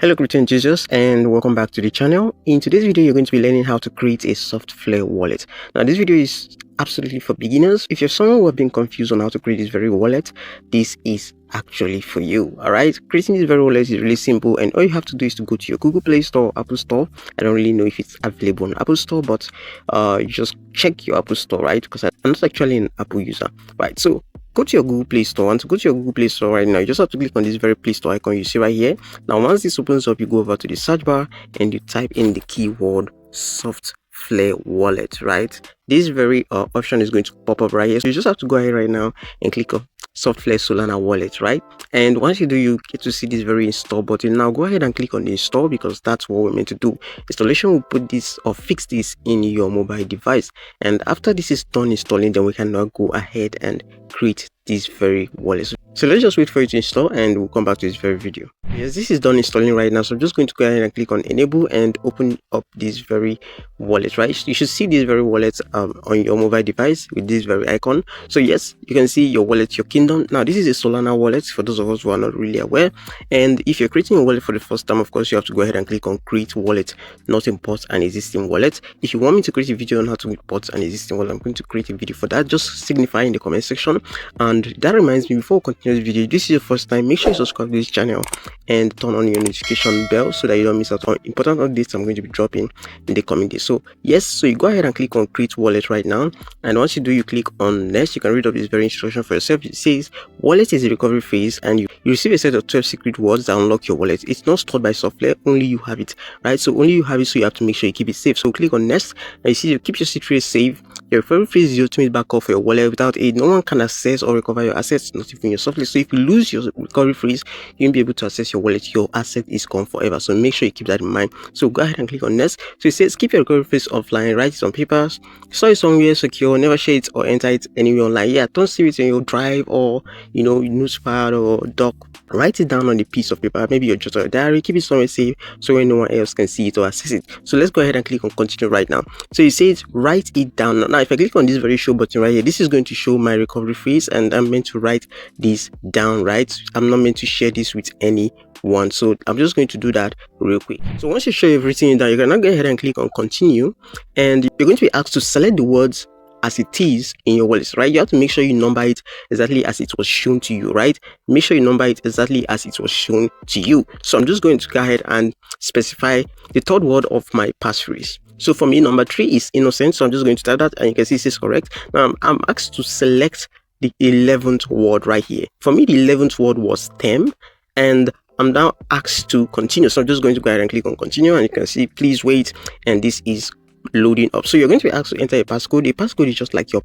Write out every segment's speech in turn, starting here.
Hello greeting Jesus and welcome back to the channel. In today's video you're going to be learning how to create a Softflare wallet. Now this video is absolutely for beginners. If you're someone who have been confused on how to create this very wallet, this is actually for you. Alright, creating this very wallet is really simple, and all you have to do is to go to your Google Play Store, Apple Store. I don't really know if it's available on Apple Store, but you just check your Apple Store, right? Because I'm not actually an Apple user, right? So go to your Google Play Store, and to go to your Google Play Store right now, you just have to click on this very Play Store icon you see right here. Now once this opens up, you go over to the search bar and you type in the keyword Softflare wallet, right? This very option is going to pop up right here, so you just have to go ahead right now and click on Softflare Solana wallet, right? And once you do, you get to see this very install button. Now go ahead and click on the install, because that's what we're meant to do. Installation will put this or fix this in your mobile device, and after this is done installing, then we can now go ahead and create this very wallet. So let's just wait for it to install and we'll come back to this very video. Yes, this is done installing right now, so I'm just going to go ahead and click on enable and open up this very wallet, right? You should see this very wallet on your mobile device with this very icon. So yes, you can see your wallet, your kingdom. Now this is a Solana wallet for those of us who are not really aware, and if you're creating a wallet for the first time, of course you have to go ahead and click on create wallet, not import an existing wallet. If you want me to create a video on how to import an existing wallet, I'm going to create a video for that. Just signify in the comment section. And that reminds me, before we continue this video, if this is your first time, make sure you subscribe to this channel and turn on your notification bell so that you don't miss out on important updates I'm going to be dropping in the coming days. So yes, so you go ahead and click on create wallet right now, and once you do, you click on next. You can read up this very instruction for yourself. It says wallet is a recovery phase, and you receive a set of 12 secret words that unlock your wallet. It's not stored by Softflare, only you have it, right? So only you have it, so you have to make sure you keep it safe. So click on next, and you see you keep your secret safe. Your recovery phrase is the ultimate backup for your wallet. Without it, no one can access or recover your assets, not even your Softflare. So if you lose your recovery phrase, you won't be able to access your wallet. Your asset is gone forever. So make sure you keep that in mind. So go ahead and click on next. So it says keep your recovery phrase offline, write it on papers, store it somewhere secure, never share it or enter it anywhere online. Yeah, don't save it in your drive or notepad or doc. Write it down on a piece of paper, maybe your journal or diary. Keep it somewhere safe so when no one else can see it or access it. So let's go ahead and click on continue right now. So it says write it down. Now if I click on this very show button right here, this is going to show my recovery phrase, and I'm meant to write this down, right? I'm not meant to share this with anyone, so I'm just going to do that real quick. So once you show everything down, you can now go ahead and click on continue, and you're going to be asked to select the words as it is in your wallet, right? You have to make sure you number it exactly as it was shown to you, right? Make sure you number it exactly as it was shown to you. So I'm just going to go ahead and specify the third word of my passphrase. So for me, number 3 is innocent, so I'm just going to type that, and you can see this is correct. Now I'm asked to select the 11th word right here. For me, the 11th word was term, and I'm now asked to continue. So I'm just going to go ahead and click on continue, and you can see please wait, and this is loading up. So you're going to be asked to enter a passcode. A passcode is just like your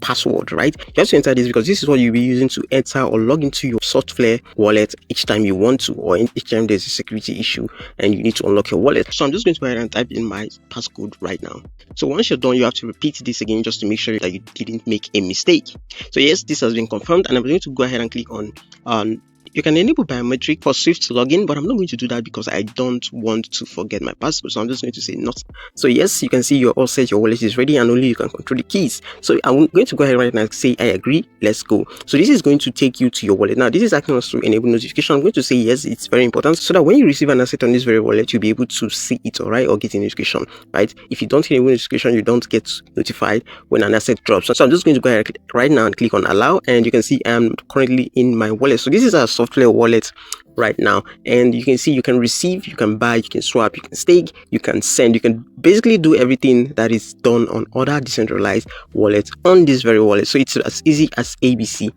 password, right? You have to enter this because this is what you'll be using to enter or log into your Softflare wallet each time you want to, or each time there's a security issue and you need to unlock your wallet. So I'm just going to go ahead and type in my passcode right now. So once you're done, you have to repeat this again just to make sure that you didn't make a mistake. So yes, this has been confirmed, and I'm going to go ahead and click on you can enable biometric for Swift login, but I'm not going to do that because I don't want to forget my passcode. So I'm just going to say not. So yes, you can see you're all set, your wallet is ready, and only you can control the keys. So I'm going to go ahead right now and say I agree, let's go. So this is going to take you to your wallet. Now this is asking us to enable notification. I'm going to say yes, it's very important, so that when you receive an asset on this very wallet, you'll be able to see it, all right, or get a notification, right? If you don't enable notification, you don't get notified when an asset drops. So I'm just going to go ahead right now and click on allow, and you can see I'm currently in my wallet. So this is our Softflare wallet right now, and you can see you can receive, you can buy, you can swap, you can stake, you can send, you can basically do everything that is done on other decentralized wallets on this very wallet. So it's as easy as ABC.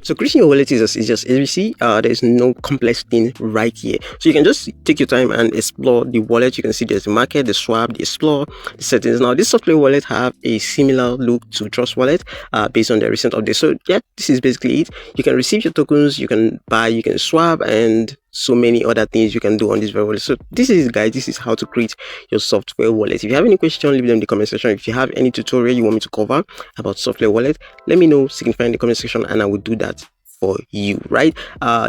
So creating your wallet is as easy as ABC. There's no complex thing right here. So you can just take your time and explore the wallet. You can see there's the market, the swap, the explore, the settings. Now this Softflare wallet have a similar look to Trust Wallet based on the recent update. So yeah, this is basically it. You can receive your tokens, you can buy, you can swap, and so many other things you can do on this very wallet. So this is, guys, this is how to create your Softflare wallet. If you have any question, leave them in the comment section. If you have any tutorial you want me to cover about Softflare wallet, let me know, signify in the comment section, and I will do that for you, right?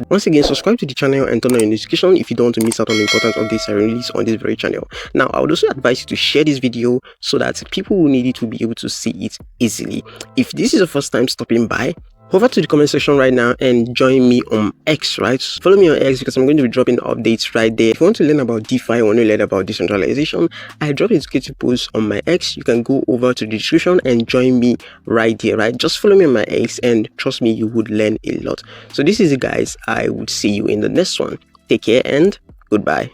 Once again, subscribe to the channel and turn on your notification if you don't want to miss out on the important updates I release on this very channel. Now I would also advise you to share this video so that people who need it will be able to see it easily. If this is the first time stopping by, over to the comment section right now and join me on X, right? Follow me on X because I'm going to be dropping updates right there. If you want to learn about DeFi, want to learn about decentralization, I drop educative posts on my X. You can go over to the description and join me right here, right? Just follow me on my X and trust me, you would learn a lot. So this is it, guys. I would see you in the next one. Take care and goodbye.